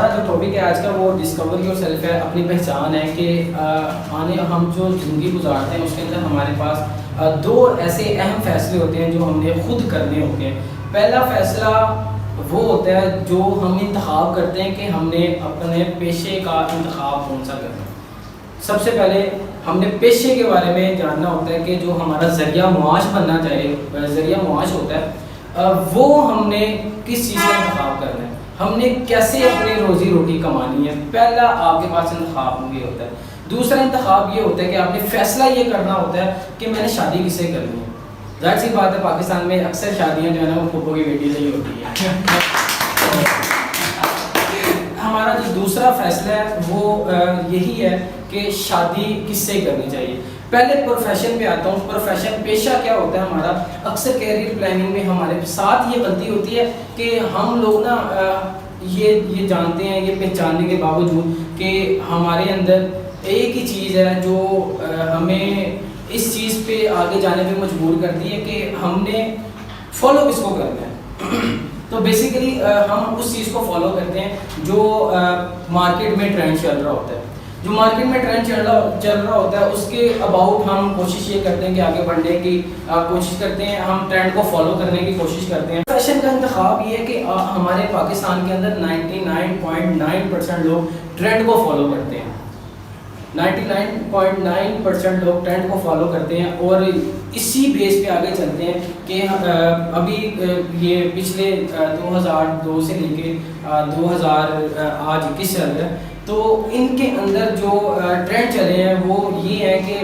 جو ٹاپک ہے آج کا وہ ڈسکوری اور سیلف ہے، اپنی پہچان ہے کہ ہم جو زندگی گزارتے ہیں اس کے اندر ہمارے پاس دو ایسے اہم فیصلے ہوتے ہیں جو ہم نے خود کرنے ہوتے ہیں۔ پہلا فیصلہ وہ ہوتا ہے جو ہم انتخاب کرتے ہیں کہ ہم نے اپنے پیشے کا انتخاب کون سا کرنا ہے۔ سب سے پہلے ہم نے پیشے کے بارے میں جاننا ہوتا ہے کہ جو ہمارا ذریعہ معاش بننا چاہیے، ذریعہ معاش ہوتا ہے، وہ ہم نے کس چیز کا انتخاب کرنا ہے، ہم نے کیسے اپنی روزی روٹی کمانی ہے۔ پہلا آپ کے پاس انتخاب یہ ہوتا ہے۔ دوسرا انتخاب یہ ہوتا ہے کہ آپ نے فیصلہ یہ کرنا ہوتا ہے کہ میں نے شادی کس سے کرنی ہے۔ ظاہر سی بات ہے پاکستان میں اکثر شادیاں جو ہے نا وہ پھوپھو کی بیٹی سے ہی ہوتی ہے۔ ہمارا جو دوسرا فیصلہ ہے وہ یہی ہے کہ شادی کس سے کرنی چاہیے۔ پہلے پروفیشن پہ آتا ہوں۔ پروفیشن پیشہ کیا ہوتا ہے ہمارا؟ اکثر کیریئر پلاننگ میں ہمارے ساتھ یہ غلطی ہوتی ہے کہ ہم لوگ نا یہ جانتے ہیں، یہ پہچاننے کے باوجود کہ ہمارے اندر ایک ہی چیز ہے جو ہمیں اس چیز پہ آگے جانے پہ مجبور کرتی ہے کہ ہم نے فالو کس کو کرنا ہے۔ تو بیسیکلی ہم اس چیز کو فالو کرتے ہیں جو مارکیٹ میں ٹرینڈ چل رہا ہوتا ہے۔ جو مارکیٹ میں ٹرینڈ چل رہا ہوتا ہے اس کے اباؤٹ ہم کوشش یہ کرتے ہیں کہ آگے بڑھنے کی کوشش کرتے ہیں، ہم ٹرینڈ کو فالو کرنے کی کوشش کرتے ہیں۔ فیشن کا انتخاب یہ ہے کہ ہمارے پاکستان کے اندر 99.9% لوگ ٹرینڈ کو فالو کرتے ہیں۔ 99.9% لوگ ٹرینڈ کو فالو کرتے ہیں اور اسی بیس پہ آگے چلتے ہیں کہ ابھی یہ پچھلے 2002 سے لے کے 2021 چل رہا ہے، تو ان کے اندر جو ٹرینڈ چلے ہیں وہ یہ ہے کہ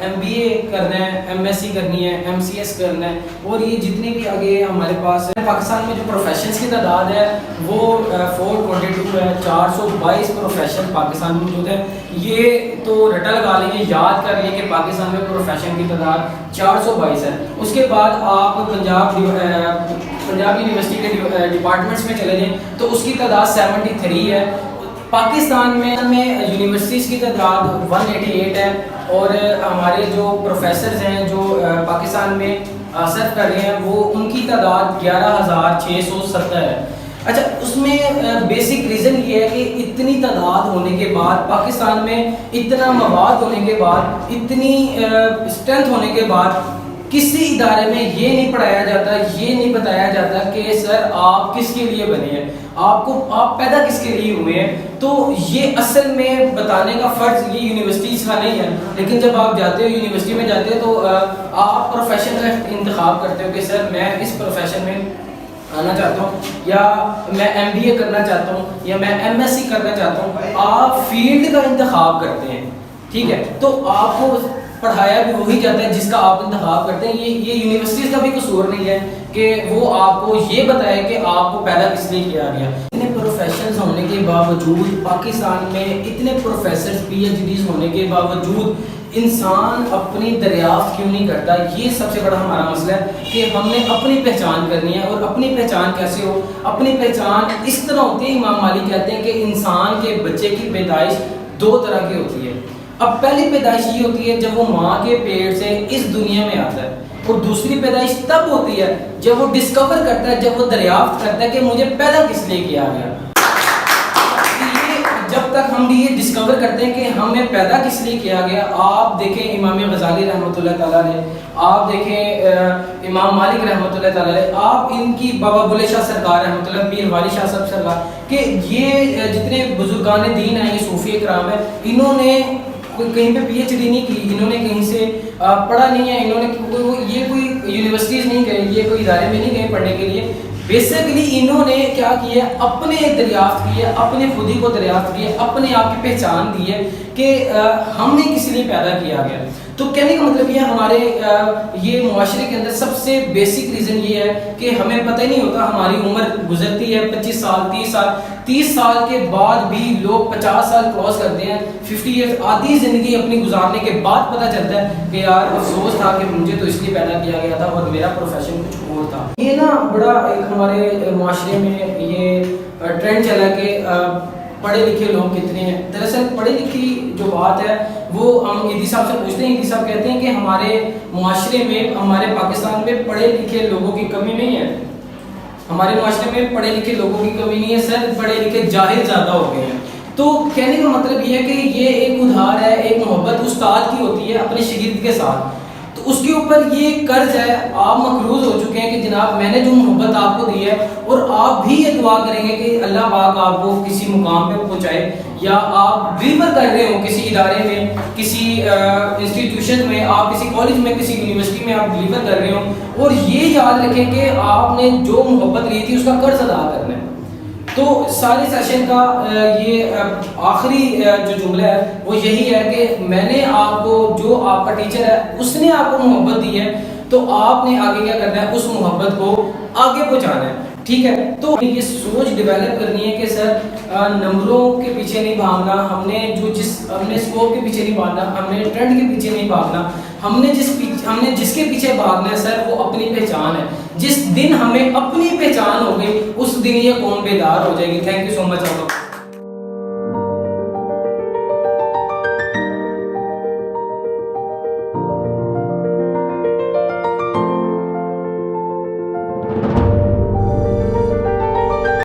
MBA کرنا ہے، MSc کرنی ہے، MCS کرنا ہے، اور یہ جتنے بھی آگے ہمارے پاس پاکستان میں جو پروفیشنز کی تعداد ہے وہ 422 ہے۔ 422 پروفیشن پاکستان میں موجود ہے۔ یہ تو رٹا لگا لیجیے، یاد کر لیے کہ پاکستان میں پروفیشن کی تعداد 422 ہے۔ اس کے بعد آپ پنجاب یونیورسٹی کے ڈپارٹمنٹس میں چلے جائیں تو اس کی تعداد 73 ہے۔ پاکستان میں یونیورسٹیز کی تعداد 188 ہے، اور ہمارے جو پروفیسرز ہیں جو پاکستان میں سرو کر رہے ہیں وہ ان کی تعداد 11,670 ہے۔ اچھا، اس میں بیسک ریزن یہ ہے کہ اتنی تعداد ہونے کے بعد، پاکستان میں اتنا مواد ہونے کے بعد، اتنی اسٹرینتھ ہونے کے بعد کسی ادارے میں یہ نہیں پڑھایا جاتا، یہ نہیں بتایا جاتا کہ سر آپ کس کے لیے بنے ہیں، آپ پیدا کس کے لیے ہوئے ہیں۔ تو یہ اصل میں بتانے کا فرض یہ یونیورسٹیز کا نہیں ہے، لیکن جب آپ جاتے ہو یونیورسٹی میں جاتے ہو تو آپ پروفیشن کا انتخاب کرتے ہو کہ سر میں اس پروفیشن میں آنا چاہتا ہوں، یا میں MBA کرنا چاہتا ہوں، یا میں MSc کرنا چاہتا ہوں۔ آپ فیلڈ کا انتخاب کرتے ہیں، ٹھیک ہے، تو آپ کو پڑھایا بھی وہی جاتا ہے جس کا آپ انتخاب کرتے ہیں۔ یہ یونیورسٹیز کا بھی قصور نہیں ہے کہ وہ آپ کو یہ بتائے کہ آپ کو پیدا کس لیے کیا گیا۔ اتنے پروفیشنز ہونے کے باوجود پاکستان میں اتنے پروفیسرز PhDs ہونے کے باوجود انسان اپنی دریافت کیوں نہیں کرتا؟ یہ سب سے بڑا ہمارا مسئلہ ہے کہ ہم نے اپنی پہچان کرنی ہے۔ اور اپنی پہچان کیسے ہو؟ اپنی پہچان اس طرح ہوتی ہے، امام مالک کہتے ہیں کہ انسان کے بچے کی پیدائش دو طرح کی ہوتی ہے۔ اب پہلی پیدائش یہ ہوتی ہے جب وہ ماں کے پیٹ سے اس دنیا میں آتا ہے، اور دوسری پیدائش تب ہوتی ہے جب وہ ڈسکور کرتا ہے، جب وہ دریافت کرتا ہے کہ مجھے پیدا کس لیے کیا گیا۔ جب تک ہم بھی یہ ڈسکور کرتے ہیں کہ ہمیں پیدا کس لیے کیا گیا، آپ دیکھیں امام غزالی رحمۃ اللہ تعالیٰ علیہ، آپ دیکھیں امام مالک رحمۃ اللہ تعالیٰ علیہ، آپ ان کی بابا بلے شاہ سرکار رحمۃ اللہ، پیر والی شاہ صاحب سرکار، کہ یہ جتنے بزرگان دین ہیں، یہ صوفی کرام ہیں، انہوں نے کہیں پہ PhD نہیں کی، انہوں نے کہیں سے پڑھا نہیں ہے، انہوں نے یہ کوئی یونیورسٹیز نہیں گئے، یہ کوئی ادارے میں نہیں گئے پڑھنے کے لیے۔ بیسیکلی انہوں نے کیا کیا؟ اپنے دریافت کی ہے، اپنے خود ہی کو دریافت کی ہے، اپنے آپ کی پہچان دی ہے کہ ہم نے کس لیے پیدا کیا گیا۔ تو کہنے کا مطلب یہ ہمارے یہ معاشرے کے اندر سب سے بیسک ریزن یہ ہے کہ ہمیں پتہ ہی نہیں ہوتا، ہماری عمر گزرتی ہے 25 سال 30 سال کے بعد بھی لوگ 50 سال کراس کرتے ہیں، 50 ایئرز، آدھی زندگی اپنی گزارنے کے بعد پتہ چلتا ہے کہ یار افسوس تھا کہ مجھے تو اس لیے پیدا کیا گیا تھا اور میرا پروفیشن کچھ اور تھا۔ یہ نا بڑا ایک ہمارے معاشرے میں یہ ٹرینڈ چلا کہ پڑھے لکھے لوگ کتنے ہیں۔ دراصل پڑھی لکھی جو بات ہے وہ ہم ایدی صاحب سے پوچھتے ہیں، ایدی صاحب کہتے ہیں کہ ہمارے معاشرے میں، ہمارے پاکستان میں پڑھے لکھے لوگوں کی کمی نہیں ہے، ہمارے معاشرے میں پڑھے لکھے لوگوں کی کمی نہیں ہے سر، پڑھے لکھے جاہل زیادہ ہو گئے ہیں. تو کہنے کا مطلب یہ ہے کہ یہ ایک ادھار ہے، ایک محبت استاد کی ہوتی ہے اپنے شاگرد کے ساتھ، تو اس کے اوپر یہ قرض ہے. آپ مقروض ہو چکے ہیں کہ جناب میں نے جو محبت آپ کو دی ہے، اور آپ بھی یہ دعا کریں گے کہ اللہ پاک آپ کو کسی مقام پہ پہنچائے، یا آپ ڈلیور کر رہے ہو کسی ادارے میں، کسی انسٹیٹیوشن میں، آپ کسی کالج میں، کسی یونیورسٹی میں آپ ڈلیور کر رہے ہو، اور یہ یاد رکھیں کہ آپ نے جو محبت لی تھی اس کا قرض ادا کرنا ہے. تو سارے سیشن کا یہ آخری جو جملہ ہے وہ یہی ہے کہ میں نے آپ کو، جو آپ کا ٹیچر ہے اس نے آپ کو محبت دی ہے، تو آپ نے آگے کیا کرنا ہے، اس محبت کو آگے پہنچانا ہے. ٹھیک ہے، تو یہ سوچ ڈیولپ کرنی ہے کہ سر نمبروں کے پیچھے نہیں بھاگنا، ہم نے اسکوپ کے پیچھے نہیں بھاگنا، ہم نے ٹرینڈ کے پیچھے نہیں بھاگنا، ہم نے جس کے پیچھے بھاگنا ہے سر وہ اپنی پہچان ہے. جس دن ہمیں اپنی پہچان ہو گئی اس دن یہ قوم بیدار ہو جائے گی. Thank you so much.